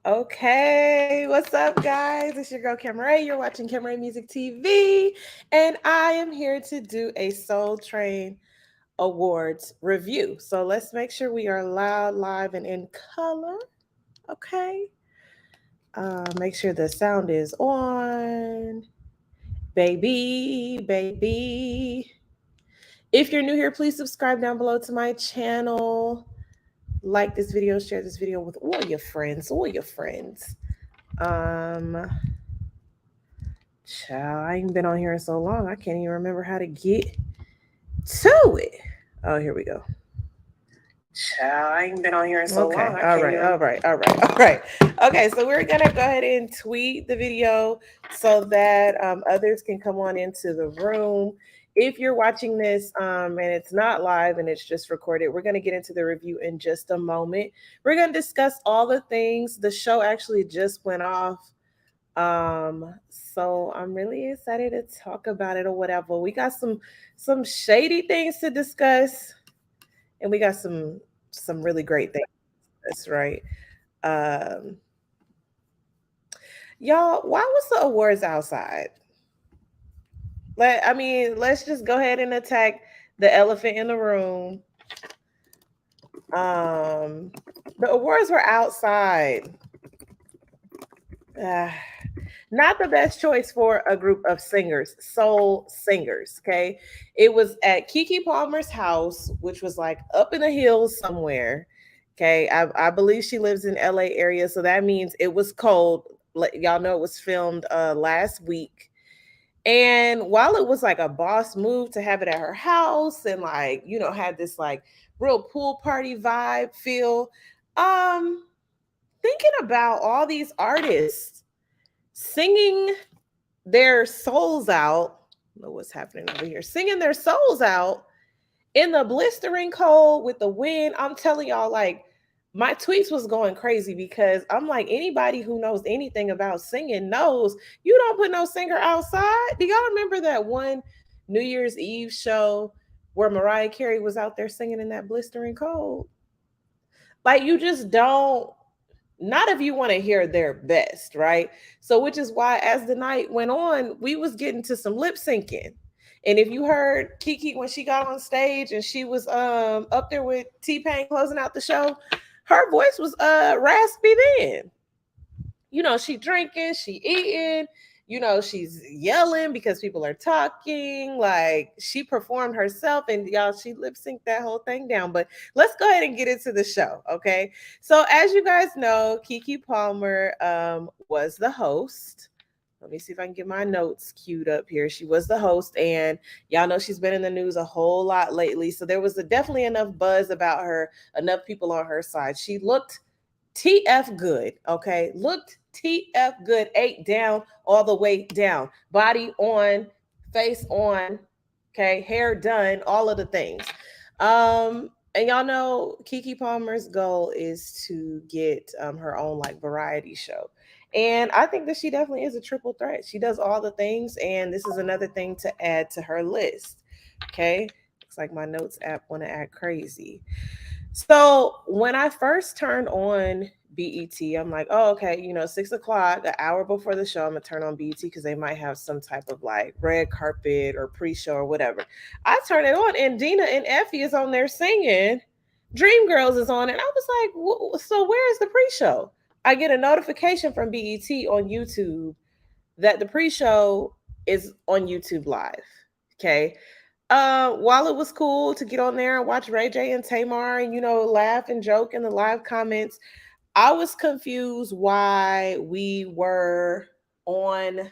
Okay, what's up, guys? It's your girl Camray. You're watching Camray Music TV, and I am here to do a Soul Train Awards review. So let's make sure we are loud, live, and in color. Okay. Make sure the sound is on. Baby. If you're new here, please subscribe down below to my channel. Like this video, share this video with all your friends. Um, Child, I ain't been on here in so long. I can't even remember how to get to it. Oh, here we go. Child, I ain't been on here in so long. All right. Okay, so we're gonna go ahead and tweet the video so that others can come on into the room. If you're watching this and it's not live and it's just recorded, we're going to get into the review in just a moment. We're going to discuss all the things. The show actually just went off. So I'm really excited to talk about it or whatever. We got some shady things to discuss, and we got some really great things. That's right. Um, y'all, why was the awards outside? Let's just go ahead and attack the elephant in the room. Um, the awards were outside. Ah, not the best choice for a group of singers, soul singers. Okay. It was at Kiki Palmer's house, which was like up in the hills somewhere. Okay. I believe she lives in LA area. So that means it was cold. Y'all know it was filmed last week. And while it was like a boss move to have it at her house and like, had this like real pool party vibe feel, um, thinking about all these artists singing their souls out. I don't know what's happening over here. Singing their souls out in the blistering cold with the wind. I'm telling y'all, like, my tweets was going crazy because I'm like, anybody who knows anything about singing knows you don't put no singer outside. Do y'all remember that one New Year's Eve show where Mariah Carey was out there singing in that blistering cold? Like, you just don't, not if you want to hear their best, right? So which is why as the night went on, we was getting to some lip syncing. And if you heard Kiki when she got on stage and she was up there with T-Pain closing out the show, her voice was raspy then. She drinking, she eating, she's yelling because people are talking. Like, she performed herself, and y'all, she lip synced that whole thing down. But let's go ahead and get into the show, okay? So as you guys know, Kiki Palmer was the host. Let me see if I can get my notes queued up here. She was the host, and y'all know she's been in the news a whole lot lately. So there was definitely enough buzz about her, enough people on her side. She looked TF good, okay? Looked TF good, ate down all the way down. Body on, face on, okay? Hair done, all of the things. And y'all know Kiki Palmer's goal is to get her own like variety show. And I think that she definitely is a triple threat. She does all the things, and this is another thing to add to her list. Okay. Looks like my notes app want to act crazy. So when I first turned on BET, I'm like, oh, okay, 6 o'clock, an hour before the show, I'm gonna turn on BET because they might have some type of like red carpet or pre-show or whatever. I turn it on and Dina and Effie is on there singing. Dreamgirls is on it. I was like, so where's the pre-show? I get a notification from BET on YouTube that the pre-show is on YouTube Live. Okay. While it was cool to get on there and watch Ray J and Tamar and laugh and joke in the live comments, I was confused why we were on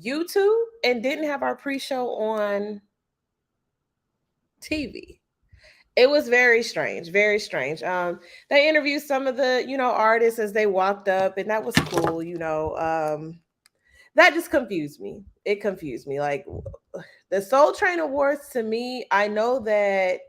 YouTube and didn't have our pre-show on TV. It was very strange, very strange. They interviewed some of the artists as they walked up, and that was cool. That just confused me. It confused me. Like, the Soul Train Awards, to me, I know that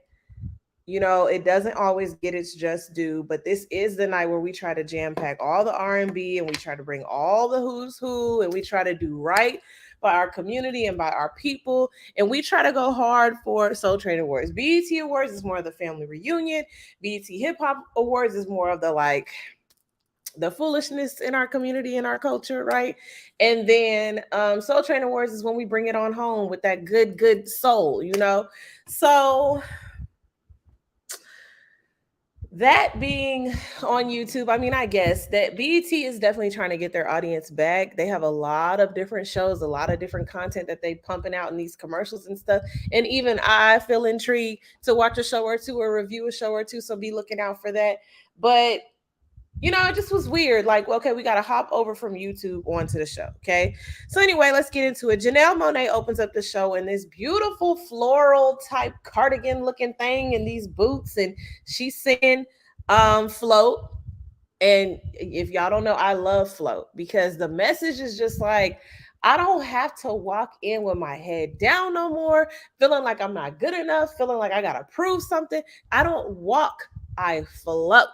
it doesn't always get its just due, but this is the night where we try to jam pack all the R&B, and we try to bring all the who's who, and we try to do right by our community and by our people, and we try to go hard for Soul Train Awards. BET Awards is more of the family reunion. BET Hip Hop Awards is more of the like the foolishness in our community, in our culture, right? And then Soul Train Awards is when we bring it on home with that good soul, you know. So that being on YouTube, I mean, I guess that BET is definitely trying to get their audience back. They have a lot of different shows, a lot of different content that they pumping out in these commercials and stuff. And even I feel intrigued to watch a show or two or review a show or two. So be looking out for that. But you know, it just was weird. Like, okay, we got to hop over from YouTube onto the show. Okay. So, anyway, let's get into it. Janelle Monáe opens up the show in this beautiful floral type cardigan looking thing and these boots, and she's singing Float. And if y'all don't know, I love Float because the message is just like, I don't have to walk in with my head down no more, feeling like I'm not good enough, feeling like I got to prove something. I don't walk, I float.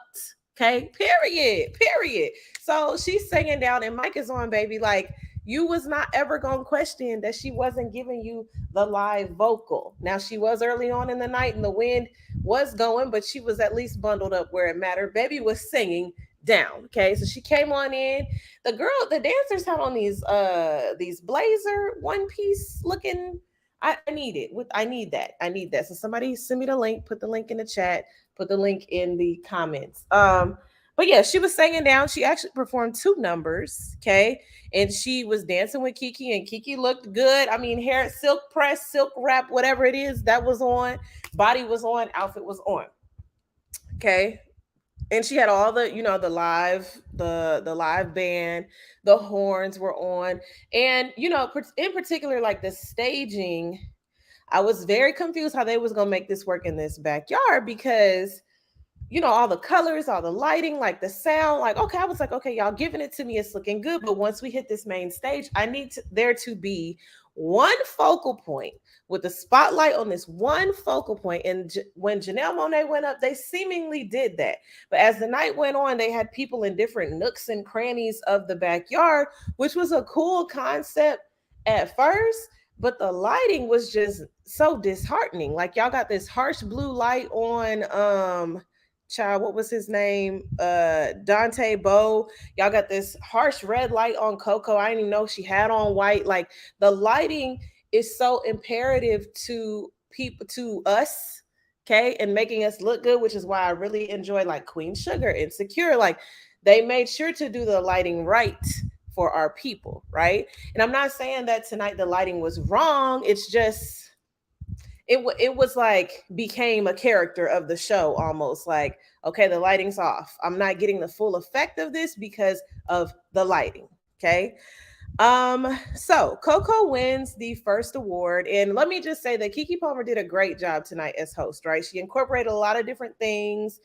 Okay, period. So she's singing down, and Mike is on, baby. Like, you was not ever gonna question that she wasn't giving you the live vocal. Now she was early on in the night, and the wind was going, but she was at least bundled up where it mattered. Baby was singing down. Okay, so she came on in. The dancers had on these blazer one piece looking. I need it. I need that. I need that. So somebody send me the link. Put the link in the chat. Put the link in the comments. But yeah, she was singing down. She actually performed two numbers, okay? And she was dancing with Kiki, and Kiki looked good. I mean, hair, silk press, silk wrap, whatever it is, that was on. Body was on, outfit was on. Okay. And she had all the, you know, the live band, the horns were on. And, you know, in particular, like the staging, I was very confused how they was gonna make this work in this backyard because you know, all the colors, all the lighting, like the sound, like, okay, I was like, okay, y'all giving it to me. It's looking good. But once we hit this main stage, I need there to be one focal point with the spotlight on this one focal point. And when Janelle Monáe went up, they seemingly did that. But as the night went on, they had people in different nooks and crannies of the backyard, which was a cool concept at first. But the lighting was just so disheartening. Like y'all got this harsh blue light on child, what was his name? Dante Bowe. Y'all got this harsh red light on Coco. I didn't even know she had on white. Like the lighting is so imperative to people, to us, okay, and making us look good, which is why I really enjoy like Queen Sugar, Insecure. Like they made sure to do the lighting right for our people, right? And I'm not saying that tonight the lighting was wrong. It's just it was like became a character of the show almost like okay, the lighting's off, I'm not getting the full effect of this because of the lighting. Okay. So Coco wins the first award, and let me just say that Keke Palmer did a great job tonight as host, right? She incorporated a lot of different things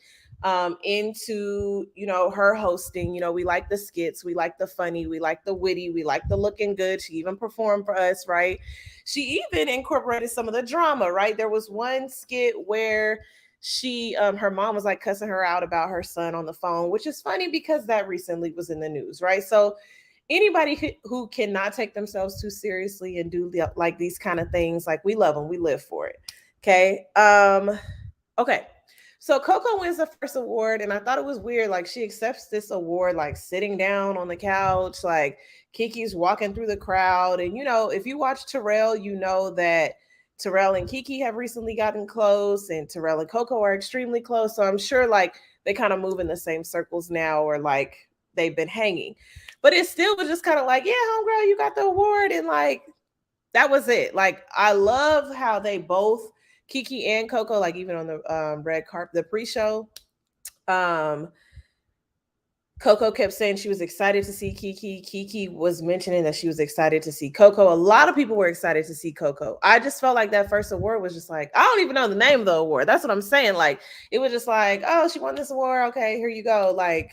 into, you know, her hosting. You know, we like the skits, we like the funny, we like the witty, we like the looking good. She even performed for us, right? She even incorporated some of the drama, right? There was one skit where she her mom was like cussing her out about her son on the phone, which is funny because that recently was in the news, right? So anybody who cannot take themselves too seriously and do like these kind of things, like we love them, we live for it. Okay. Okay. So Coco wins the first award, and I thought it was weird. Like she accepts this award, like sitting down on the couch, like Kiki's walking through the crowd. And you know, if you watch Terrell, you know that Terrell and Kiki have recently gotten close, and Terrell and Coco are extremely close. So I'm sure like they kind of move in the same circles now, or like they've been hanging. But it still was just kind of like, yeah, homegirl, you got the award, and like that was it. Like I love how they both, Kiki and Coco, like even on the red carpet, the pre-show, um, Coco kept saying she was excited to see Kiki. Kiki was mentioning that she was excited to see Coco. A lot of people were excited to see Coco. I just felt like that first award was just like, I don't even know the name of the award. That's what I'm saying. Like, it was just like, oh, she won this award. Okay, here you go. Like,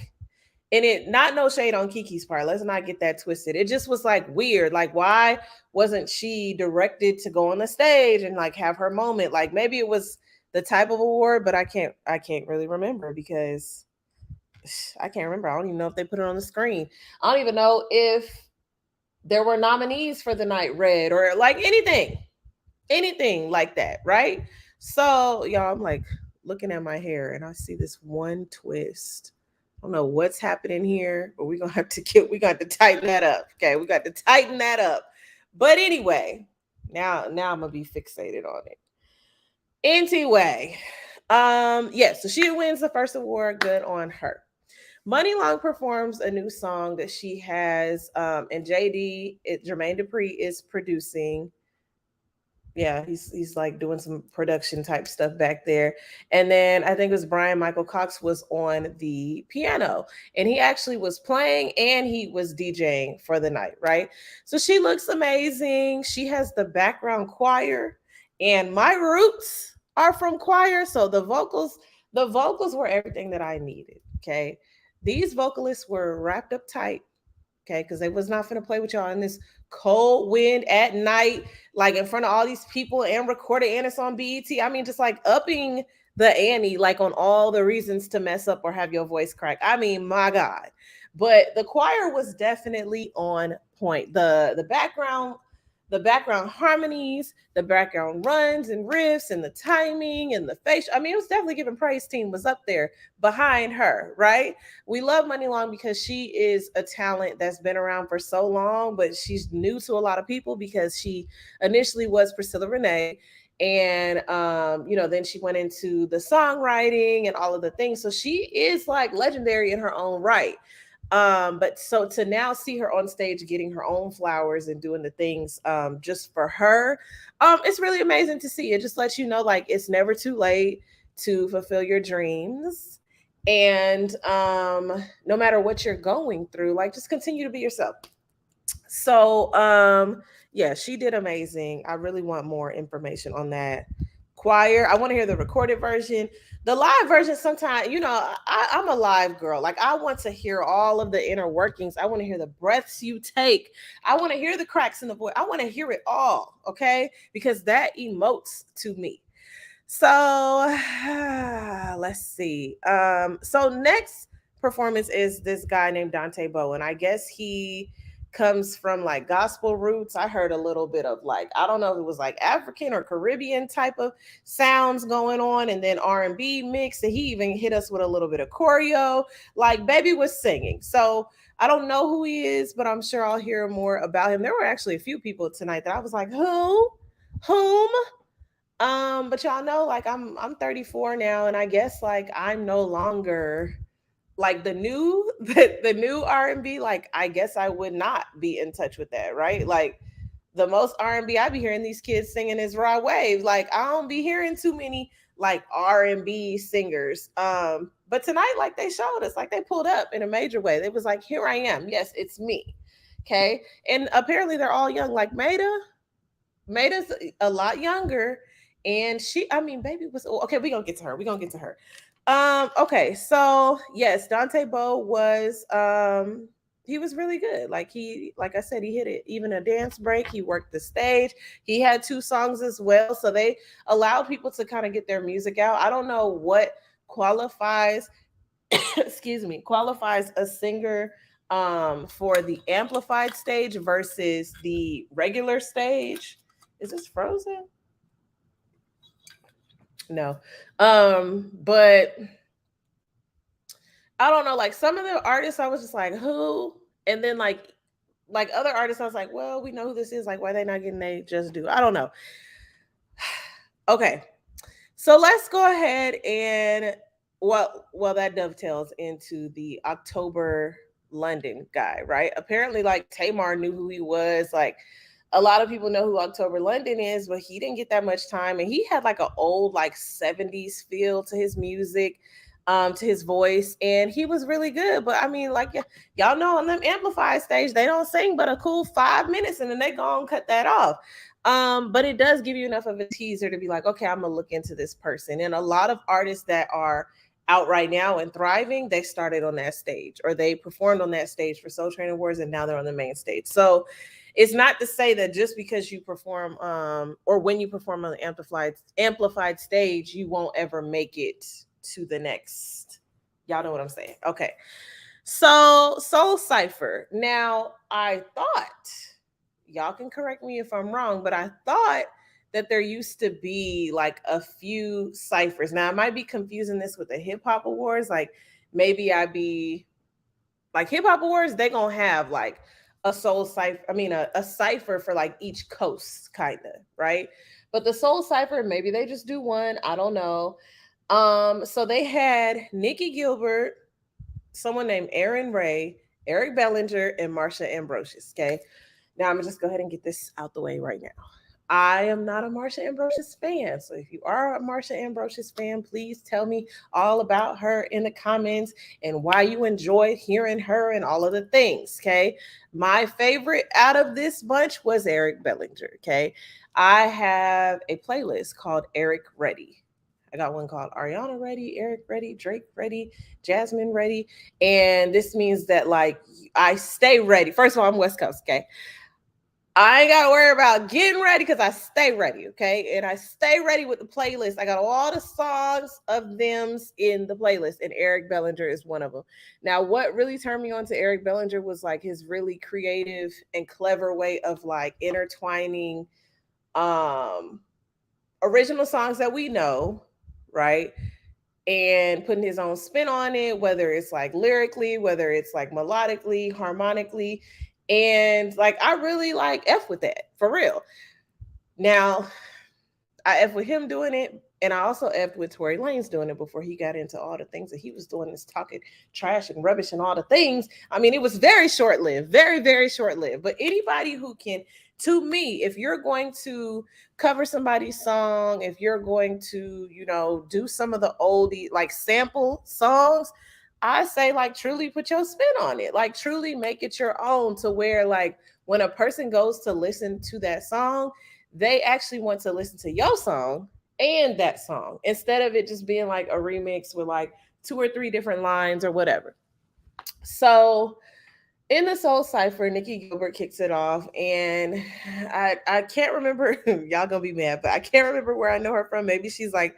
and it, not no shade on Kiki's part. Let's not get that twisted. It just was like weird. Like, why wasn't she directed to go on the stage and like have her moment? Like maybe it was the type of award, but I can't really remember because I can't remember. I don't even know if they put it on the screen. I don't even know if there were nominees for the night red or like anything like that, right? So y'all, I'm like looking at my hair and I see this one twist I don't know what's happening here, but we got to tighten that up. Okay, we got to tighten that up. But anyway, now I'm gonna be fixated on it. Anyway, yeah, so she wins the first award. Good on her. Money Long performs a new song that she has, and Jermaine Dupri is producing. Yeah, he's like doing some production type stuff back there. And then I think it was Brian Michael Cox was on the piano, and he actually was playing and he was DJing for the night, right? So she looks amazing. She has the background choir, and my roots are from choir, so the vocals were everything that I needed, okay? These vocalists were wrapped up tight, okay, because they was not going to play with y'all in this cold wind at night, like in front of all these people and recorded, and it's on BET. I mean, just like upping the ante, like on all the reasons to mess up or have your voice crack. I mean, my God. But the choir was definitely on point. The background harmonies, the background runs and riffs, and the timing and the face. I mean, it was definitely giving praise team was up there behind her, right? We love Money Long because she is a talent that's been around for so long, but she's new to a lot of people because she initially was Priscilla Renee. And then she went into the songwriting and all of the things. So she is like legendary in her own right. But so to now see her on stage getting her own flowers and doing the things just for her, it's really amazing to see. It just lets you know like it's never too late to fulfill your dreams. And no matter what you're going through, like just continue to be yourself. So yeah, she did amazing. I really want more information on that choir. I want to hear the recorded version. The live version, sometimes, I'm a live girl. Like, I want to hear all of the inner workings. I want to hear the breaths you take. I want to hear the cracks in the voice. I want to hear it all, okay? Because that emotes to me. So let's see. So next performance is this guy named Dante Bowe, and I guess he comes from like gospel roots. I heard a little bit of like, I don't know if it was like African or Caribbean type of sounds going on, and then R&B mix, and he even hit us with a little bit of choreo. Like baby was singing. So I don't know who he is, but I'm sure I'll hear more about him. There were actually a few people tonight that I was like, whom? But y'all know, like I'm 34 now, and I guess like I'm no longer like the new R&B. Like I guess I would not be in touch with that, right? Like the most R&B I be hearing these kids singing is Raw Wave. Like I don't be hearing too many like R&B singers. But tonight, like they showed us, like they pulled up in a major way. It was like, here I am. Yes, it's me. Okay. And apparently they're all young. Like Maida's a lot younger, and I mean, baby was okay. We're gonna get to her. We're gonna get to her. Okay, so yes, Dante Bowe was he was really good. Like I said, he hit it even a dance break. He worked the stage. He had two songs as well. So they allowed people to kind of get their music out. I don't know what qualifies, excuse me, qualifies a singer for the amplified stage versus the regular stage. Is this frozen? No. But I don't know, like some of the artists I was just like, who? And then like other artists, I was like, well, we know who this is. Like, why they not getting they just do? I don't know. Okay. So let's go ahead and well, that dovetails into the October London guy, right? Apparently, like Tamar knew who he was. Like a lot of people know who October London is, but he didn't get that much time. And he had like an old, like 70s feel to his music, to his voice. And he was really good. But I mean, like y'all know on them amplified stage, they don't sing but a cool 5 minutes and then they go and cut that off. But it does give you enough of a teaser to be like, okay, I'm gonna look into this person. And a lot of artists that are out right now and thriving, they started on that stage or they performed on that stage for Soul Train Awards, and now they're on the main stage. So it's not to say that just because you perform or when you perform on the amplified stage, you won't ever make it to the next. Y'all know what I'm saying? Okay. So Soul Cypher. Now I thought, y'all can correct me if I'm wrong, but I thought that there used to be like a few ciphers. Now I might be confusing this with the hip hop awards. Like maybe I be like Hip Hop Awards, they gonna have like a soul cipher, I mean a cipher for like each coast, kinda, right? But the soul cipher, maybe they just do one. I don't know. So they had Nikki Gilbert, someone named Aaron Ray, Eric Bellinger, and Marsha Ambrosius. Okay. Now I'm gonna just go ahead and get this out the way right now. I am not a Marsha Ambrosius fan. So if you are a Marsha Ambrosius fan, please tell me all about her in the comments and why you enjoyed hearing her and all of the things. Okay. My favorite out of this bunch was Eric Bellinger. Okay. I have a playlist called Eric Ready. I got one called Ariana Ready, Eric Ready, Drake Ready, Jasmine Ready. And this means that like I stay ready. First of all, I'm West Coast, okay? I ain't got to worry about getting ready because I stay ready, okay? And I stay ready with the playlist. I got all the songs of them's in the playlist, and Eric Bellinger is one of them. Now, what really turned me on to Eric Bellinger was like his really creative and clever way of like intertwining um original songs that we know, right? And putting his own spin on it, whether it's like lyrically, whether it's like melodically, harmonically. And like, I really like F with that for real. Now, I F with him doing it. And I also F with Tory Lanez doing it before he got into all the things that he was doing, this talking trash and rubbish and all the things. I mean, it was very short lived, very, very short lived. But anybody who can, to me, if you're going to cover somebody's song, if you're going to, you know, do some of the oldie, like sample songs, I say like truly put your spin on it. Like truly make it your own to where like when a person goes to listen to that song, they actually want to listen to your song and that song instead of it just being like a remix with like two or three different lines or whatever. So in the Soul Cipher, Nikki Gilbert kicks it off, and I can't remember. Y'all gonna be mad, but I can't remember where I know her from. Maybe she's like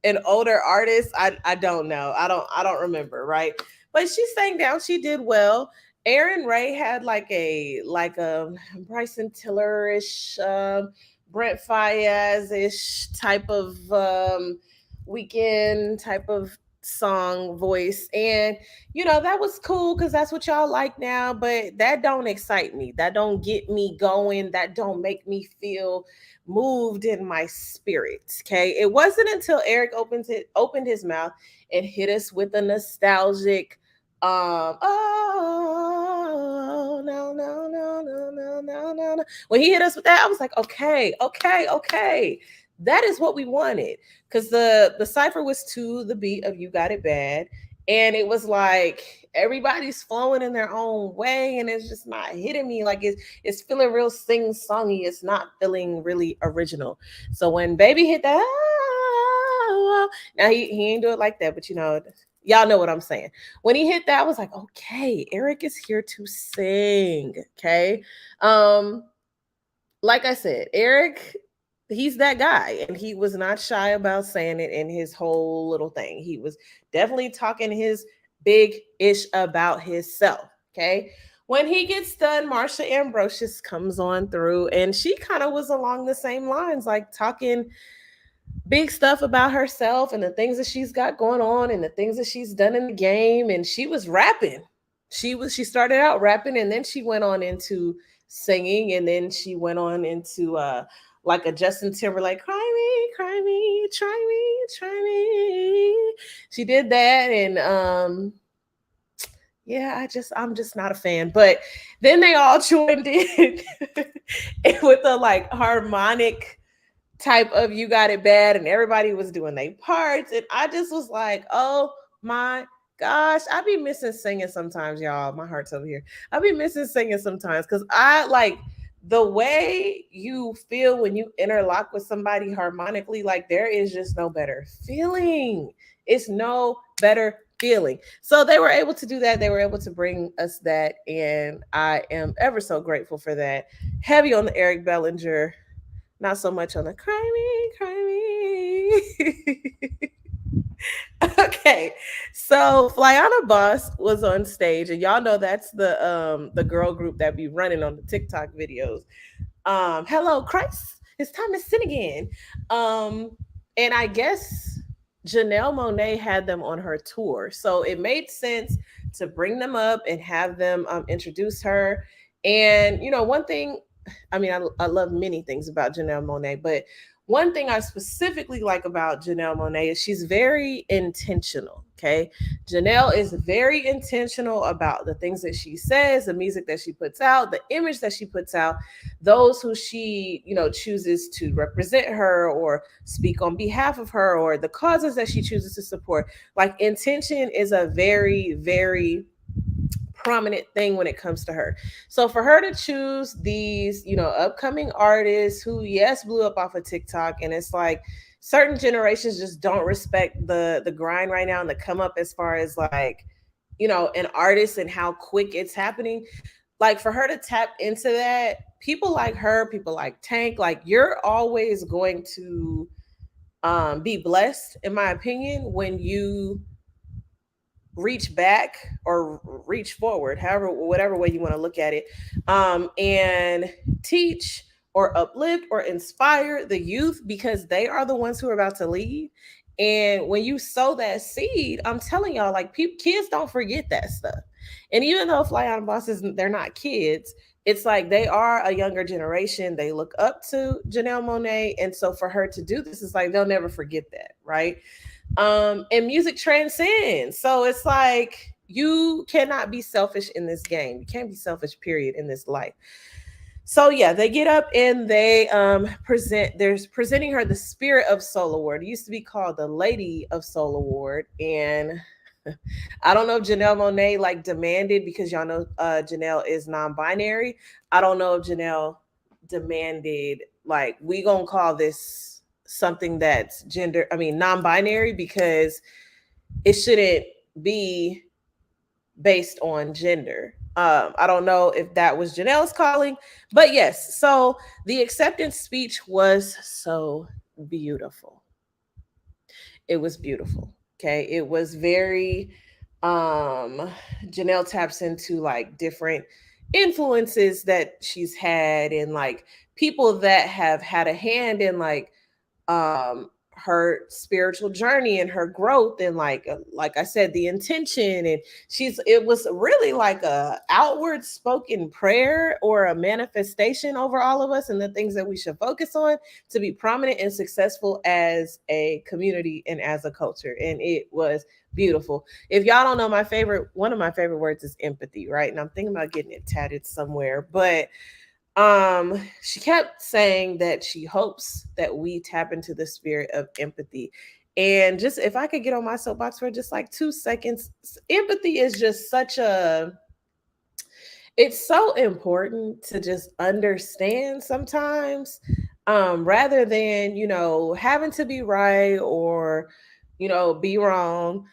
an older artist. I don't know. I don't remember. Right, but she sang down. She did well. Aaron Ray had like a Bryson Tiller-ish, Brent Fayez-ish type of weekend type of song voice, and you know that was cool because that's what y'all like now, but that don't excite me, that don't get me going, that don't make me feel moved in my spirit. Okay, it wasn't until Eric opened his mouth and hit us with a nostalgic oh no no no no no no no no, when he hit us with that I was like, okay, okay, okay, that is what we wanted, because the cipher was to the beat of You Got It Bad, and it was like everybody's flowing in their own way, and it's just not hitting me. Like it's feeling real sing songy, it's not feeling really original. So when Baby hit that, now he ain't do it like that, but you know, y'all know what I'm saying. When he hit that, I was like, okay, Eric is here to sing. Okay. um like I said, Eric, he's that guy, and he was not shy about saying it in his whole little thing. He was definitely talking his big ish about himself. Okay. When he gets done, Marsha Ambrosius comes on through, and she kind of was along the same lines, like talking big stuff about herself and the things that she's got going on and the things that she's done in the game. And she was rapping. She started out rapping, and then she went on into singing, and then she went on into like a Justin Timberlake, cry me, try me, try me. She did that, and yeah, I'm just not a fan. But then they all joined in with a like harmonic type of You Got It Bad, and everybody was doing their parts, and I just was like, oh my gosh, I be missing singing sometimes, y'all. My heart's over here. I be missing singing sometimes because I like the way you feel when you interlock with somebody harmonically. Like there is just no better feeling. It's no better feeling. So they were able to do that. They were able to bring us that, and I am ever so grateful for that. Heavy on the Eric Bellinger, not so much on the cry me, cry me. Okay, so Flyana Boss was on stage, and y'all know that's the girl group that be running on the TikTok videos. Hello, Christ, it's time to sin again. And I guess Janelle Monáe had them on her tour. So it made sense to bring them up and have them introduce her. And, one thing, I mean, I love many things about Janelle Monáe, but one thing I specifically like about Janelle Monáe is she's very intentional. Okay. Janelle is very intentional about the things that she says, the music that she puts out, the image that she puts out, those who she, chooses to represent her or speak on behalf of her, or the causes that she chooses to support. Like, intention is a very, very prominent thing when it comes to her. So for her to choose these, upcoming artists who, yes, blew up off of TikTok, and it's like certain generations just don't respect the grind right now and the come up as far as like, an artist and how quick it's happening. Like, for her to tap into that, people like her, people like Tank, like, you're always going to be blessed, in my opinion, when you reach back or reach forward, however, whatever way you want to look at it, and teach or uplift or inspire the youth, because they are the ones who are about to lead. And when you sow that seed, I'm telling y'all, like, kids don't forget that stuff. And even though Fly on Bosses, they're not kids, it's like they are a younger generation. They look up to Janelle Monáe. And so for her to do this, it's like they'll never forget that, right? And music transcends. So it's like you cannot be selfish in this game. You can't be selfish, period, in this life. So yeah, they get up and they there's presenting her the Spirit of Soul Award. It used to be called the Lady of Soul Award. And I don't know if Janelle Monáe like demanded, because y'all know Janelle is non-binary. I don't know if Janelle demanded like, we gonna call this something that's non-binary, because it shouldn't be based on gender. I don't know if that was Janelle's calling, but yes. So the acceptance speech was so beautiful. It was beautiful. Okay. It was very, Janelle taps into like different influences that she's had, and like people that have had a hand in like her spiritual journey and her growth, and like I said, the intention. And it was really like a outward spoken prayer or a manifestation over all of us, and the things that we should focus on to be prominent and successful as a community and as a culture. And it was beautiful. If y'all don't know, one of my favorite words is empathy, right? And I'm thinking about getting it tatted somewhere. But she kept saying that she hopes that we tap into the spirit of empathy. And just, if I could get on my soapbox for just like 2 seconds, empathy is just it's so important to just understand sometimes, rather than, having to be right, or, be wrong,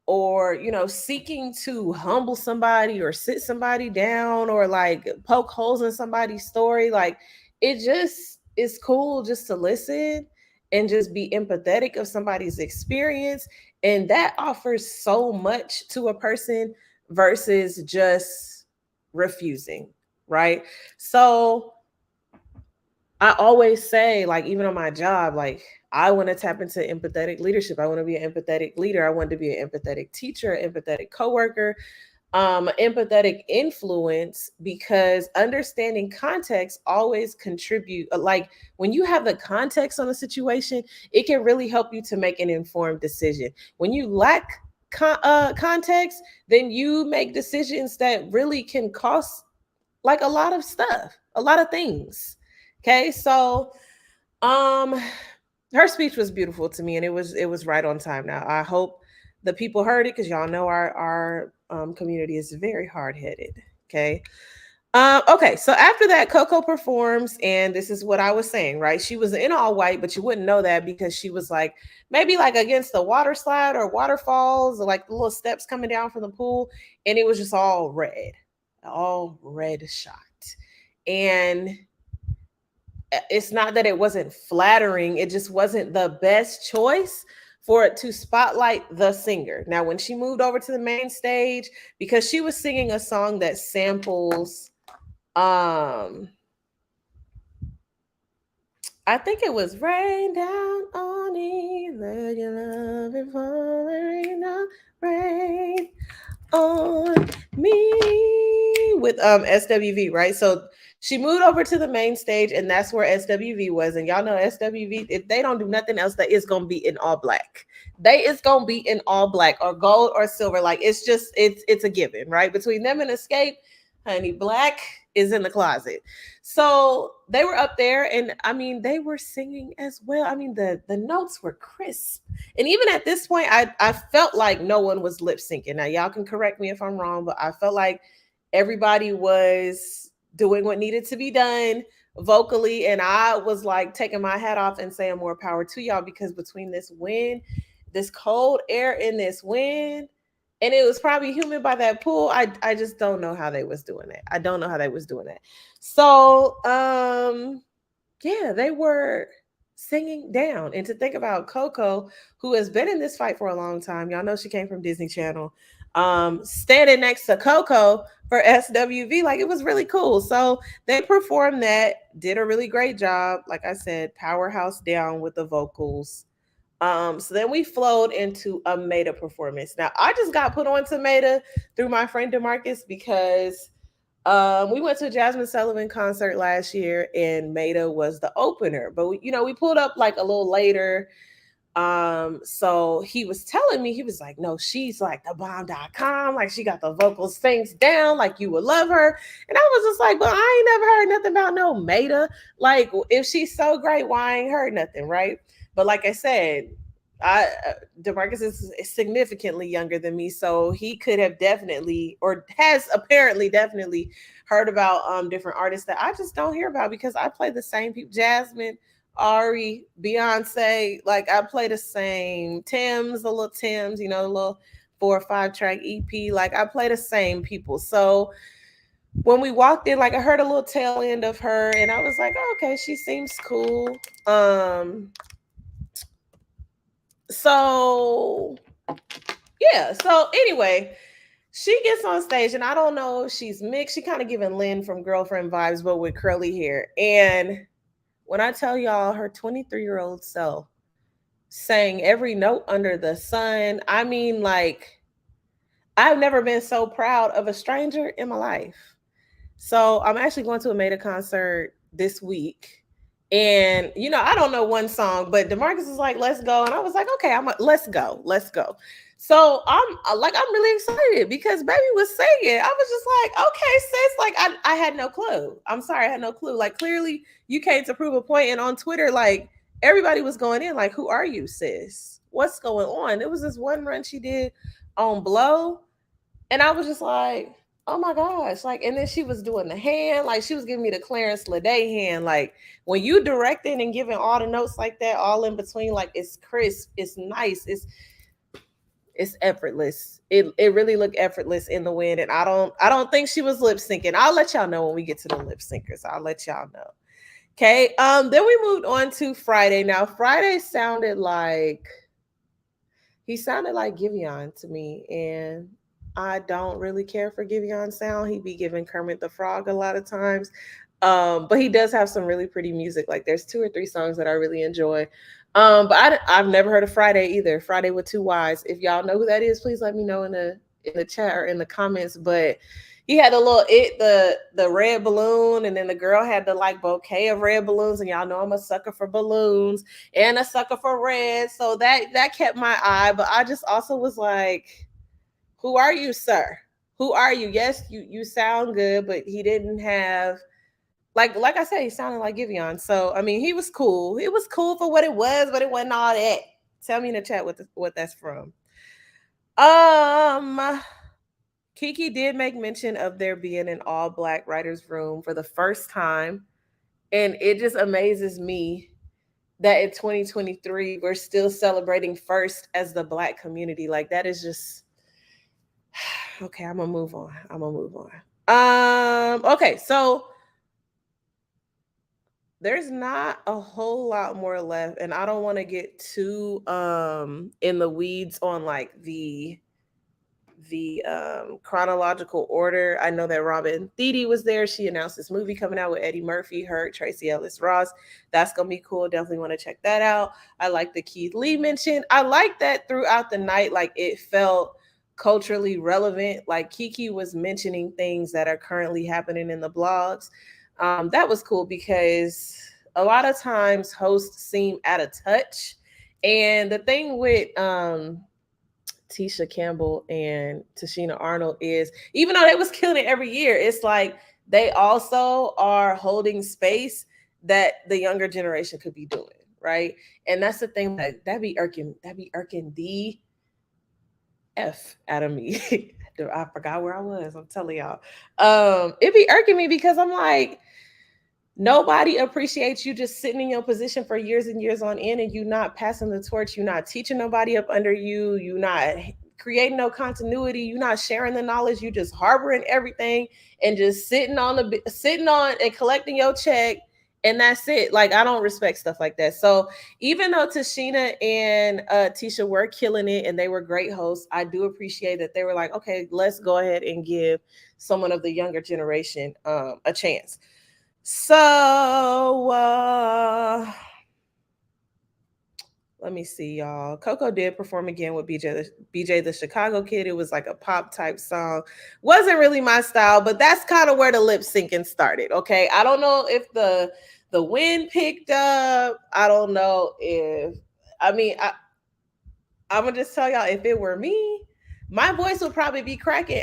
or seeking to humble somebody or sit somebody down, or like poke holes in somebody's story. Like, it just is cool just to listen and just be empathetic of somebody's experience, and that offers so much to a person versus just refusing, right? So I always say, like, even on my job, like, I want to tap into empathetic leadership. I want to be an empathetic leader. I want to be an empathetic teacher, empathetic coworker, empathetic influence, because understanding context always contribute. Like, when you have the context on the situation, it can really help you to make an informed decision. When you lack context, then you make decisions that really can cost like a lot of stuff, a lot of things. Okay, so um her speech was beautiful to me, and it was right on time. Now I hope the people heard it, because y'all know our community is very hard-headed. Okay. Okay, so after that, Coco performs, and this is what I was saying, right? She was in all white, but you wouldn't know that because she was like maybe like against the water slide or waterfalls, or like the little steps coming down from the pool, and it was just all red shot. And it's not that it wasn't flattering, it just wasn't the best choice for it to spotlight the singer. Now, when she moved over to the main stage, because she was singing a song that samples I think it was rain down on me, let your love and fall, rain down, rain on me with SWV, right? So she moved over to the main stage, and that's where SWV was. And y'all know SWV, if they don't do nothing else, that is gonna be in all black. They is gonna be in all black or gold or silver. Like it's a given, right? Between them and Escape, honey, black is in the closet. So they were up there, and I mean, they were singing as well. I mean, the notes were crisp. And even at this point, I felt like no one was lip syncing. Now, y'all can correct me if I'm wrong, but I felt like everybody was doing what needed to be done vocally. And I was like taking my hat off and saying more power to y'all, because between this wind, this cold air in this wind, and it was probably humid by that pool. I just don't know how they was doing it. I don't know how they was doing it. So yeah, they were singing down. And to think about Coco, who has been in this fight for a long time, y'all know she came from Disney Channel, standing next to Coco for SWV, like it was really cool. So they performed that, did a really great job. Like I said, powerhouse down with the vocals. So then we flowed into a Maida performance. Now I just got put on to Maida through my friend Demarcus, because we went to a Jasmine Sullivan concert last year, and Maida was the opener. But we pulled up like a little later. So he was telling me, he was like, no, she's like the bomb.com, like she got the vocals things down, like you would love her. And I was just like, but I ain't never heard nothing about no Maida. Like, if she's so great, why I ain't heard nothing, right? But like I said, I Demarcus is significantly younger than me, so he could have definitely, or has apparently definitely, heard about different artists that I just don't hear about, because I play the same people. Jasmine, Ari, Beyonce, like I play the same Tim's, the little Tim's, the little 4 or 5 track EP. Like I play the same people. So when we walked in, like I heard a little tail end of her, and I was like, oh, okay, she seems cool. So yeah. So anyway, she gets on stage, and I don't know if she's mixed. She kind of giving Lynn from Girlfriend vibes, but with curly hair. And when I tell y'all, her 23-year-old self sang every note under the sun. I mean, like, I've never been so proud of a stranger in my life. So I'm actually going to a Maida concert this week. And I don't know one song, but Demarcus was like, "Let's go," and I was like, "Okay, let's go, let's go." So I'm really excited, because baby was singing. I was just like, "Okay, sis." Like I had no clue. I'm sorry, I had no clue. Like clearly you came to prove a point, and on Twitter, like everybody was going in, like, "Who are you, sis? What's going on?" It was this one run she did on Blow, and I was just like, oh my gosh. Like, and then she was doing the hand, like she was giving me the Clarence Lede hand. Like when you directing and giving all the notes like that, all in between, like it's crisp, it's nice, it's effortless. It really looked effortless in the wind. And I don't think she was lip syncing. I'll let y'all know when we get to the lip syncers. I'll let y'all know. Okay. Then we moved on to Friday. Now Friday sounded like Giveon to me, and I don't really care for Giveon sound. He be giving Kermit the Frog a lot of times. But he does have some really pretty music. Like there's 2 or 3 songs that I really enjoy. But I've never heard of Friday either. Friday with 2 Ys. If y'all know who that is, please let me know in the chat or in the comments. But he had a little the red balloon, and then the girl had the like bouquet of red balloons, and y'all know I'm a sucker for balloons and a sucker for red, so that kept my eye. But I just also was like, who are you, sir? Who are you? Yes, you sound good, but he didn't have, like I said, he sounded like Giveon. So I mean, he was cool. It was cool for what it was, but it wasn't all that. Tell me in the chat what that's from. Kiki did make mention of there being an all black writers room for the first time. And it just amazes me that in 2023, we're still celebrating first as the black community. Like that is just okay. I'm gonna move on. Okay, so there's not a whole lot more left, and I don't want to get too in the weeds on like the chronological order. I know that Robin Thede was there. She announced this movie coming out with Eddie Murphy, her, Tracy Ellis Ross. That's gonna be cool. Definitely want to check that out. I like the Keith Lee mention. I like that throughout the night, like it felt culturally relevant. Like Kiki was mentioning things that are currently happening in the blogs. That was cool because a lot of times hosts seem out of touch. And the thing with Tisha Campbell and Tashina Arnold is, even though they was killing it every year, it's like they also are holding space that the younger generation could be doing, right? And that's the thing that be irking the F out of me. I forgot where I was. I'm telling y'all. It be irking me because I'm like, nobody appreciates you just sitting in your position for years and years on end, and you not passing the torch. You're not teaching nobody up under you. You're not creating no continuity. You're not sharing the knowledge. You just harboring everything and just sitting on and collecting your check, and that's it. Like, I don't respect stuff like that. So even though Tashina and Tisha were killing it and they were great hosts, I do appreciate that they were like, okay, let's go ahead and give someone of the younger generation a chance. So let me see, y'all. Coco did perform again with BJ the Chicago Kid. It was like a pop type song. Wasn't really my style, but that's kind of where the lip syncing started. Okay, I don't know if the wind picked up. I don't know if I'm gonna just tell y'all, if it were me, my voice would probably be cracking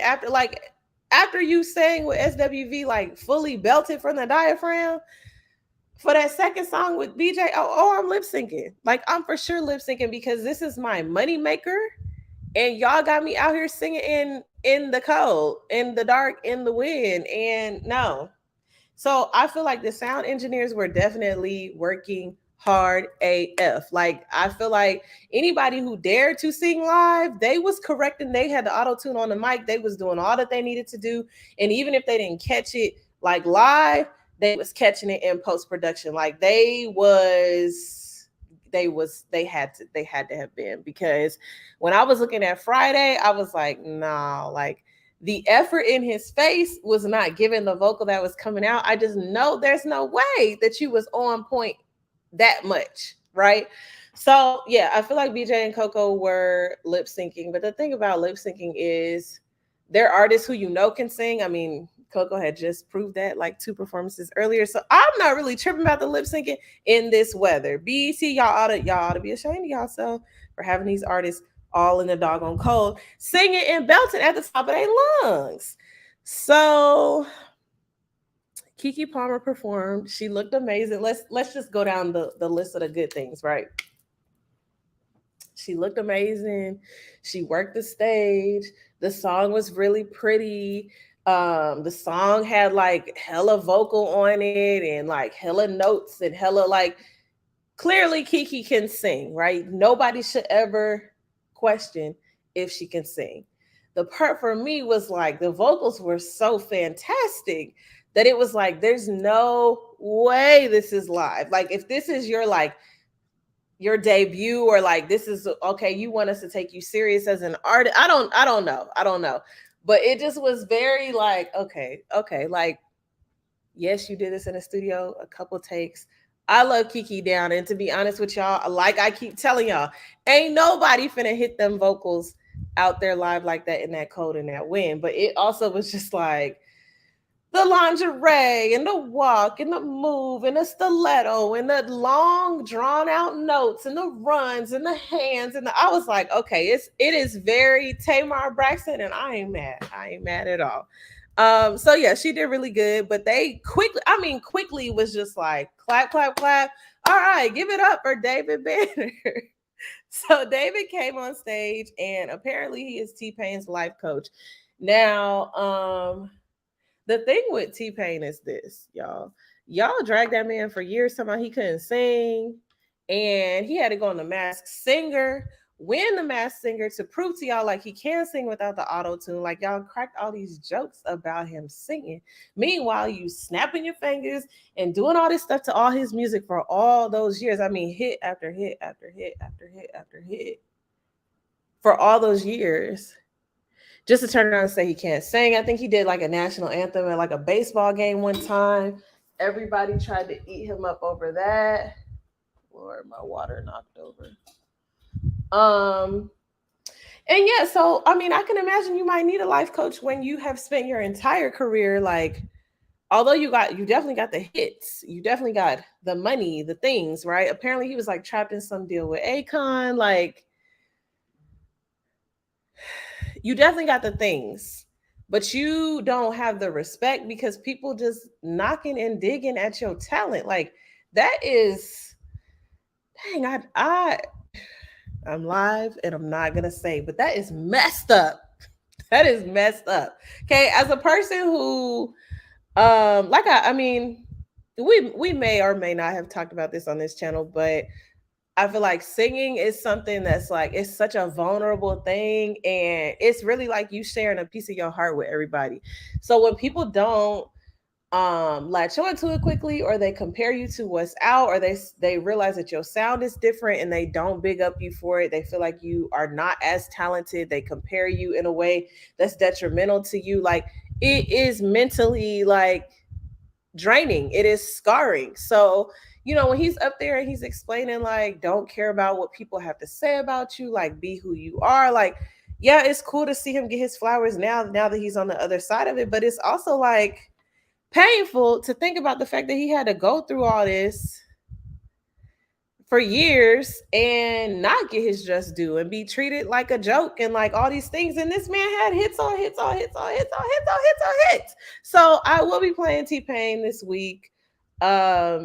after you sang with SWV, like fully belted from the diaphragm. For that second song with BJ, I'm lip syncing. Like, I'm for sure lip syncing because this is my money maker, and y'all got me out here singing in the cold, in the dark, in the wind, and no. So I feel like the sound engineers were definitely working hard AF. Like, I feel like anybody who dared to sing live, they was correcting. They had the auto tune on the mic. They was doing all that they needed to do, and even if they didn't catch it like live, they was catching it in post production. Like, they had to have been, because when I was looking at Friday, I was like, nah, like the effort in his face was not giving the vocal that was coming out. I just know there's no way that you was on point that much, right? So yeah, I feel like BJ and Coco were lip syncing, but the thing about lip syncing is they're artists who can sing. I mean, Coco had just proved that like 2 performances earlier. So I'm not really tripping about the lip syncing in this weather. BET, y'all ought to be ashamed of yourself for having these artists all in the doggone cold, singing and belting at the top of their lungs. So Keke Palmer performed. She looked amazing. Let's just go down the list of the good things, right? She looked amazing. She worked the stage. The song was really pretty. The song had like hella vocal on it and like hella notes and hella like, clearly Keke can sing, right? Nobody should ever question if she can sing. The part for me was like the vocals were so fantastic that it was like, there's no way this is live. Like, if this is your debut, or like this is okay, you want us to take you serious as an artist. I don't know. But it just was very like, okay, like, yes, you did this in a studio, a couple takes. I love Keke down. And to be honest with y'all, like I keep telling y'all, ain't nobody finna hit them vocals out there live like that in that cold and that wind. But it also was just like the lingerie and the walk and the move and the stiletto and the long drawn out notes and the runs and the hands. And I was like, okay, it is very Tamar Braxton, and I ain't mad at all. So yeah, she did really good, but they quickly was just like clap, clap, clap. All right, give it up for David Banner. So David came on stage, and apparently he is T-Pain's life coach. Now, the thing with T-Pain is this, y'all. Y'all dragged that man for years talking about he couldn't sing, and he had to go on The Masked Singer, win The Masked Singer to prove to y'all like he can sing without the auto-tune. Like, y'all cracked all these jokes about him singing. Meanwhile, you snapping your fingers and doing all this stuff to all his music for all those years. I mean, hit after hit after hit after hit after hit for all those years. just to turn around and say he can't sing. I think he did like a national anthem at like a baseball game one time. Everybody tried to eat him up over that. Lord, my water knocked over. And yeah, so I mean, I can imagine you might need a life coach when you have spent your entire career like, although you definitely got the hits, you definitely got the money, the things, right? Apparently he was like trapped in some deal with Akon, like you definitely got the things, but you don't have the respect because people just knocking and digging at your talent. Like that is, dang, I'm live and I'm not gonna say, but that is messed up. That is messed up. Okay, as a person who, like I mean, we may or may not have talked about this on this channel, but I feel like singing is something that's like it's such a vulnerable thing, and it's really like you sharing a piece of your heart with everybody. So when people don't latch onto it quickly, or they compare you to what's out, or they realize that your sound is different and they don't big up you for it, they feel like you are not as talented, they compare you in a way that's detrimental to you, like it is mentally like draining, it is scarring. So when he's up there and he's explaining like don't care about what people have to say about you, like be who you are, like yeah, it's cool to see him get his flowers now that he's on the other side of it, but it's also like painful to think about the fact that he had to go through all this for years and not get his just due and be treated like a joke and like all these things. And this man had hits on hits on hits on hits on hits on hits on hits. So I will be playing T-Pain this week.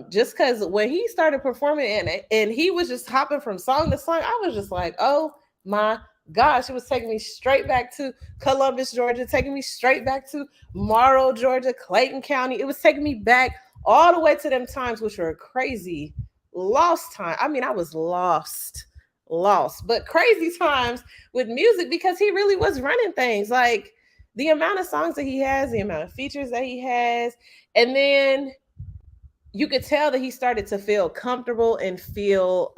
Just because when he started performing and he was just hopping from song to song, I was just like, oh my gosh, it was taking me straight back to Columbus, Georgia, taking me straight back to Morrow, Georgia, Clayton County. It was taking me back all the way to them times, which were crazy lost time. I mean, I was lost, but crazy times with music because he really was running things. Like the amount of songs that he has, the amount of features that he has, and then you could tell that he started to feel comfortable and feel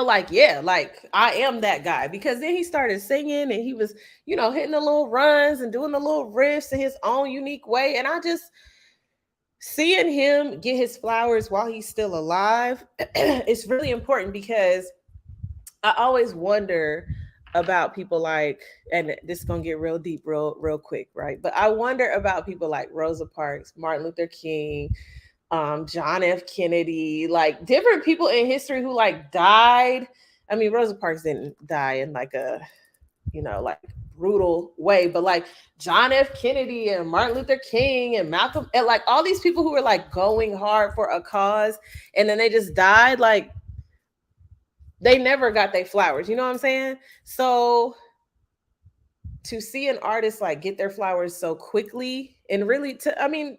like, yeah, like I am that guy, because then he started singing and he was, hitting the little runs and doing the little riffs in his own unique way. And I just seeing him get his flowers while he's still alive it's really important, because I always wonder about people like, and this is gonna get real deep real quick, right? But I wonder about people like Rosa Parks, Martin Luther King, John F. Kennedy, like different people in history who like died. I mean, Rosa Parks didn't die in like a, like brutal way, but like John F. Kennedy and Martin Luther King and Malcolm, and like all these people who were like going hard for a cause and then they just died, like they never got their flowers. You know what I'm saying? So to see an artist like get their flowers so quickly, and really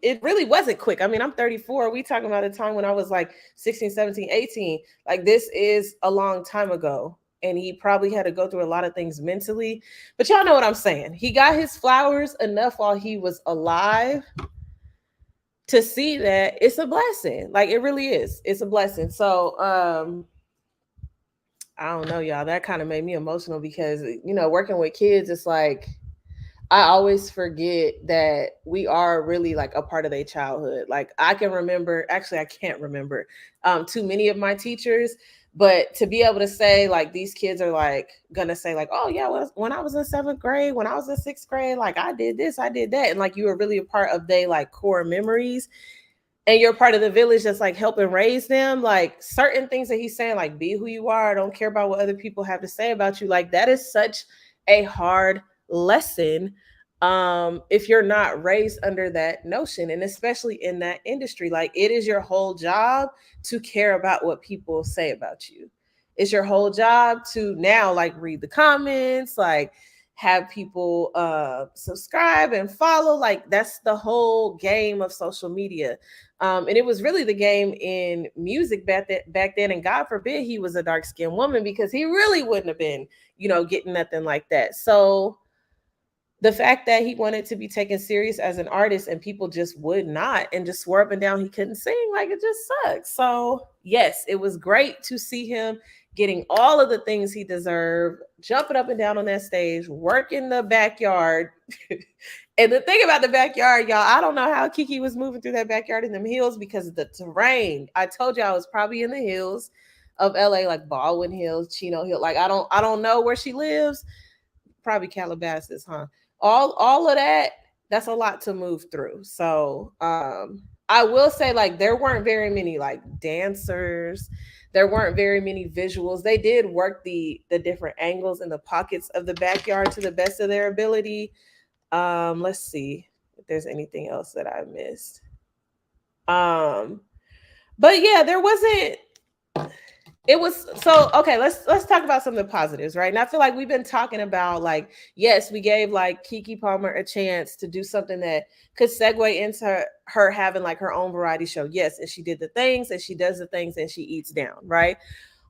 it really wasn't quick. I mean, I'm 34. We talking about a time when I was like 16, 17, 18. Like this is a long time ago. And he probably had to go through a lot of things mentally. But y'all know what I'm saying. He got his flowers enough while he was alive to see that it's a blessing. Like it really is. It's a blessing. So I don't know, y'all. That kind of made me emotional because, working with kids, it's like I always forget that we are really like a part of their childhood. Like I can remember, actually, I can't remember too many of my teachers, but to be able to say like these kids are like gonna say like, oh yeah, when I was in 7th grade, when I was in 6th grade, like I did this, I did that, and like you were really a part of their like core memories. And you're part of the village that's like helping raise them. Like certain things that he's saying, like be who you are, don't care about what other people have to say about you. Like that is such a hard lesson if you're not raised under that notion, and especially in that industry. Like it is your whole job to care about what people say about you. It's your whole job to now like read the comments, like have people subscribe and follow. Like that's the whole game of social media. And it was really the game in music back then. And God forbid he was a dark-skinned woman, because he really wouldn't have been, getting nothing like that. So the fact that he wanted to be taken serious as an artist and people just would not, and just swore up and down he couldn't sing, like it just sucks. So yes, it was great to see him getting all of the things he deserved, jumping up and down on that stage, working the backyard. And the thing about the backyard, y'all, I don't know how Kiki was moving through that backyard in them hills because of the terrain. I told you I was probably in the hills of LA, like Baldwin Hills, Chino Hill. Like I don't know where she lives. Probably Calabasas, huh? All of that, that's a lot to move through. So I will say, like, there weren't very many like dancers, there weren't very many visuals. They did work the different angles and the pockets of the backyard to the best of their ability. Let's see if there's anything else that I missed. Um, but yeah, there wasn't, it was so okay. Let's talk about some of the positives, right? And I feel like we've been talking about, like, yes, we gave like Kiki Palmer a chance to do something that could segue into her having like her own variety show. Yes, and she did the things, and she does the things, and she eats down, right?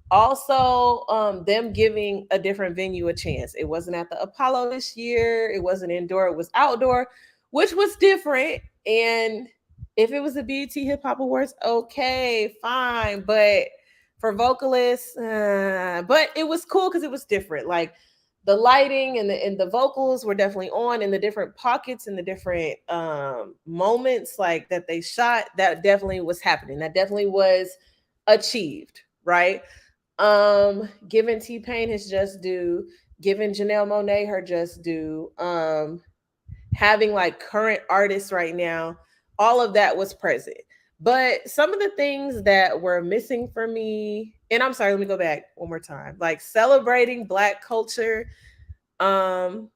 Also, them giving a different venue a chance. It wasn't at the Apollo this year. It wasn't indoor. It was outdoor, which was different. And if it was the BET Hip Hop Awards, okay, fine. But for vocalists, but it was cool because it was different. Like the lighting and the vocals were definitely on, and the different pockets and the different moments like that they shot. That definitely was happening. That definitely was achieved, right? Giving T-Pain his just due, giving Janelle Monáe her just due, having like current artists right now, all of that was present. But some of the things that were missing for me, and I'm sorry, let me go back one more time. Like celebrating Black culture, um,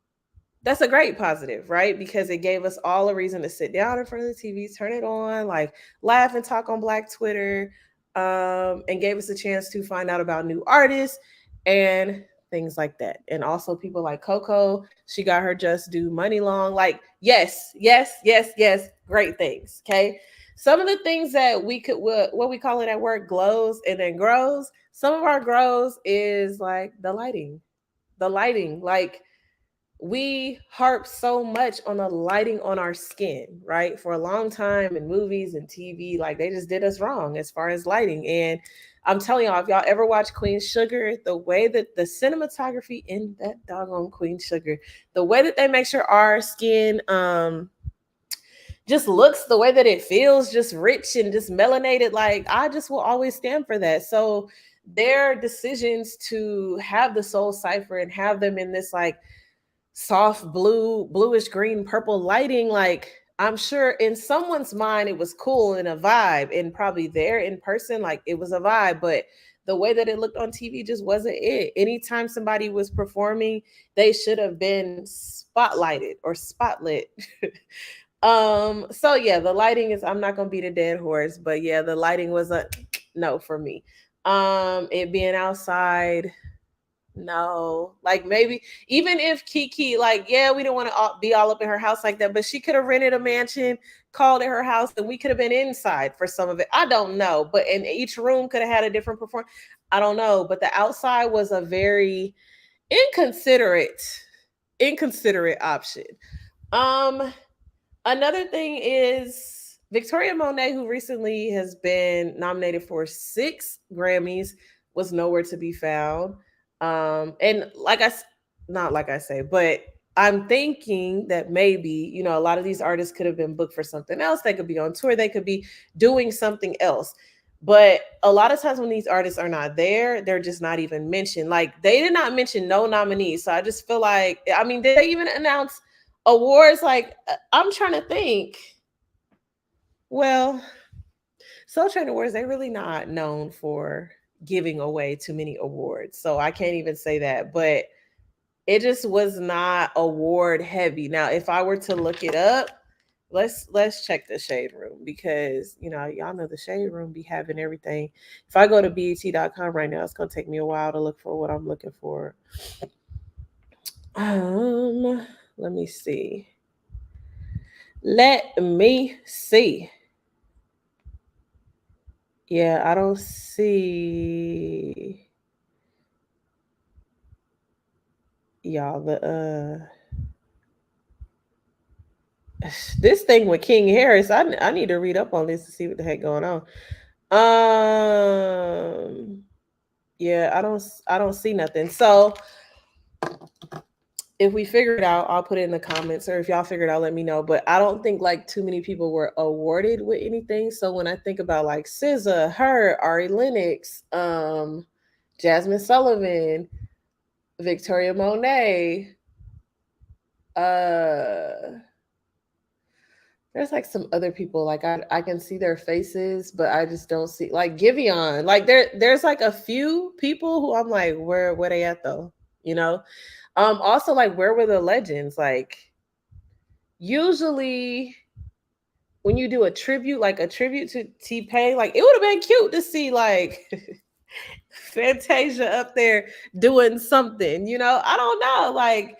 that's a great positive, right? Because it gave us all a reason to sit down in front of the TV, turn it on, like laugh and talk on Black Twitter, and gave us a chance to find out about new artists and things like that. And also people like Coco, she got her just due. Money Long, like yes, yes, yes, yes, great things. Okay. Some of the things that we could, what we call it at work, glows and then grows. Some of our grows is like the lighting, like we harp so much on the lighting on our skin, right? For a long time in movies and TV, like they just did us wrong as far as lighting. And I'm telling y'all, if y'all ever watch Queen Sugar, the way that the cinematography in that doggone Queen Sugar, the way that they make sure our skin just looks the way that it feels, just rich and just melanated, like I just will always stand for that. So their decisions to have the Soul Cipher and have them in this like soft blue, bluish green, purple lighting, like I'm sure in someone's mind it was cool and a vibe, and probably there in person, like it was a vibe, but the way that it looked on TV just wasn't it. Anytime somebody was performing, they should have been spotlighted or spotlit. So yeah, the lighting is, I'm not gonna beat a dead horse, but yeah, the lighting was a no for me. It being outside, no, like maybe even if Kiki, like, yeah, we don't want to be all up in her house like that, but she could have rented a mansion, called it her house, and we could have been inside for some of it. I don't know, but in each room could have had a different performance. I don't know, but the outside was a very inconsiderate, inconsiderate option. Um, Another thing is Victoria Monet, who recently has been nominated for 6 Grammys, was nowhere to be found. And not like I say, but I'm thinking that maybe, a lot of these artists could have been booked for something else. They could be on tour, they could be doing something else. But a lot of times when these artists are not there, they're just not even mentioned. Like they did not mention no nominees. So I just feel like, I mean, did they even announce awards? Like I'm trying to think. Well, Soul Train Awards, they're really not known for giving away too many awards. So I can't even say that. But it just was not award heavy. Now, if I were to look it up, let's check the Shade Room, because y'all know the Shade Room be having everything. If I go to BET.com right now, it's gonna take me a while to look for what I'm looking for. Let me see. Let me see. Yeah, I don't see, y'all, the this thing with King Harris. I need to read up on this to see what the heck going on. Yeah, I don't see nothing. So if we figure it out, I'll put it in the comments, or if y'all figure it out, let me know. But I don't think like too many people were awarded with anything. So when I think about like SZA, her, Ari Lennox, Jasmine Sullivan, Victoria Monet, uh there's like some other people like I can see their faces, but I just don't see like Giveon. Like there's like a few people who I'm like, where they at though? You know? Also like where were the legends? Like usually when you do a tribute, like a tribute to T-Pain, like it would have been cute to see like Fantasia up there doing something, you know? I don't know. Like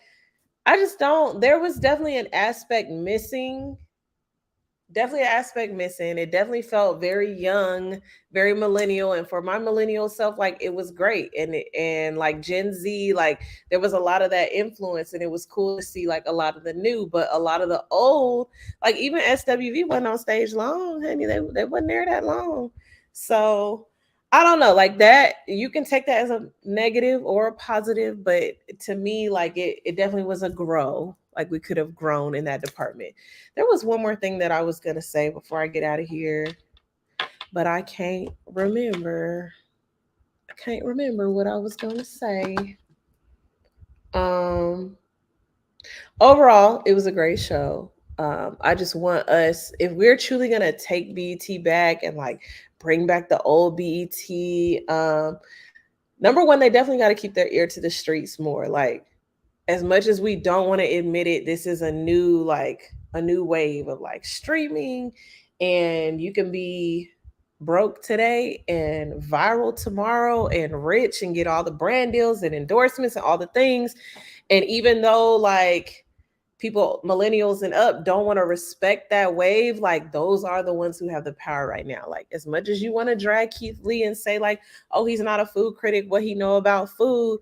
I just don't. There was definitely an aspect missing, definitely an aspect missing. It definitely felt very young, very millennial, and for my millennial self, like it was great. And like Gen Z, like there was a lot of that influence, and it was cool to see like a lot of the new, but a lot of the old, like even SWV wasn't on stage long, honey. They wasn't there that long, so. I don't know, like that. You can take that as a negative or a positive, but to me, like it definitely was a grow. Like we could have grown in that department. There was one more thing that I was gonna say before I get out of here, but I can't remember. I can't remember what I was gonna say. Um, Overall, it was a great show. I just want us, if we're truly gonna take BET back and like bring back the old BET, number one, they definitely got to keep their ear to the streets more. Like as much as we don't want to admit it, this is a new like a new wave of like streaming, and you can be broke today and viral tomorrow and rich and get all the brand deals and endorsements and all the things. And even though like people millennials and up don't want to respect that wave, like those are the ones who have the power right now. Like as much as you want to drag Keith Lee and say like, oh, he's not a food critic, what he know about food,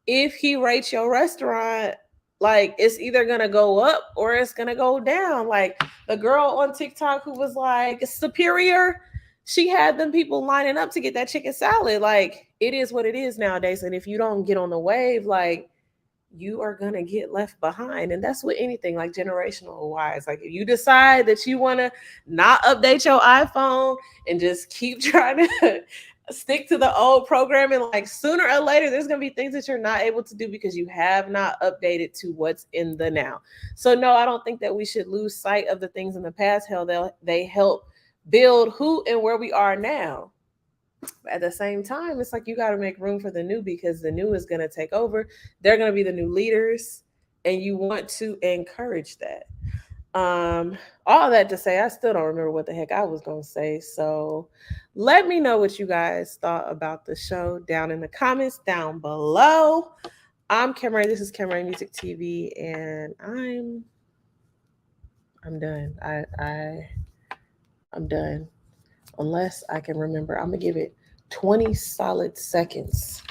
if he rates your restaurant, like it's either gonna go up or it's gonna go down. Like the girl on TikTok who was like superior, she had them people lining up to get that chicken salad. Like it is what it is nowadays. And if you don't get on the wave, like you are gonna get left behind. And that's with anything like generational wise. Like if you decide that you wanna not update your iPhone and just keep trying to stick to the old programming, like sooner or later there's going to be things that you're not able to do because you have not updated to what's in the now. So no, I don't think that we should lose sight of the things in the past. Hell, they help build who and where we are now. But at the same time, it's like you got to make room for the new because the new is going to take over. They're going to be the new leaders, and you want to encourage that. All that to say, I still don't remember what the heck I was gonna say. So let me know what you guys thought about the show down in the comments down below. I'm Cameron. This is Cameron Music TV, and I'm done. I'm done. Unless I can remember, I'm gonna give it 20 solid seconds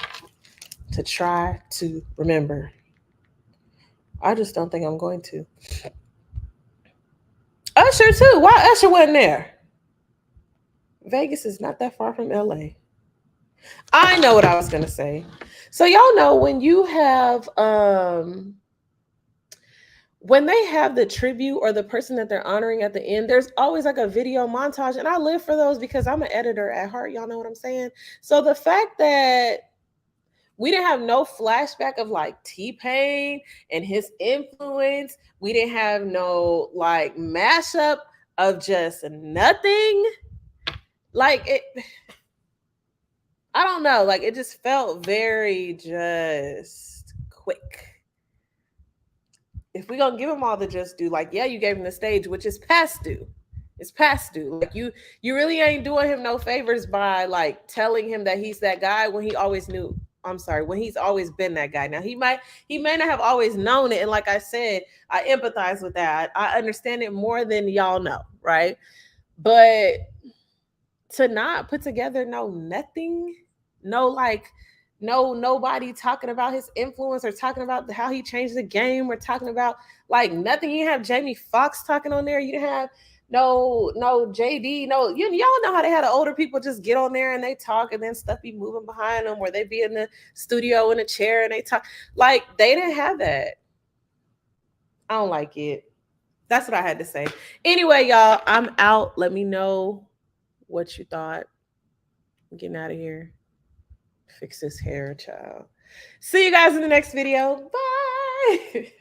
to try to remember. I just don't think I'm going to. Usher too. Why Usher wasn't there? Vegas is not that far from LA. I know what I was gonna say. So y'all know when they have the tribute or the person that they're honoring at the end, there's always like a video montage, and I live for those because I'm an editor at heart. Y'all know what I'm saying? So the fact that we didn't have no flashback of like T-Pain and his influence, we didn't have no like mashup of just nothing. Like it, I don't know. Like it just felt very just quick. If we gonna give him all the just due, like yeah, you gave him the stage, which is past due. It's past due. Like you really ain't doing him no favors by like telling him that he's that guy when he always knew. I'm sorry, when he's always been that guy. Now he may not have always known it, and like I said, I empathize with that. I understand it more than y'all know, right? But to not put together no nothing, no like no nobody talking about his influence or talking about how he changed the game or talking about like nothing. You didn't have Jamie Foxx talking on there. You didn't have no JD, no, y'all know how they had the older people just get on there and they talk and then stuff be moving behind them, where they be in the studio in a chair and they talk. Like, they didn't have that. I don't like it. That's what I had to say. Anyway, y'all, I'm out. Let me know what you thought. I'm getting out of here. Fix this hair, child. See you guys in the next video. Bye.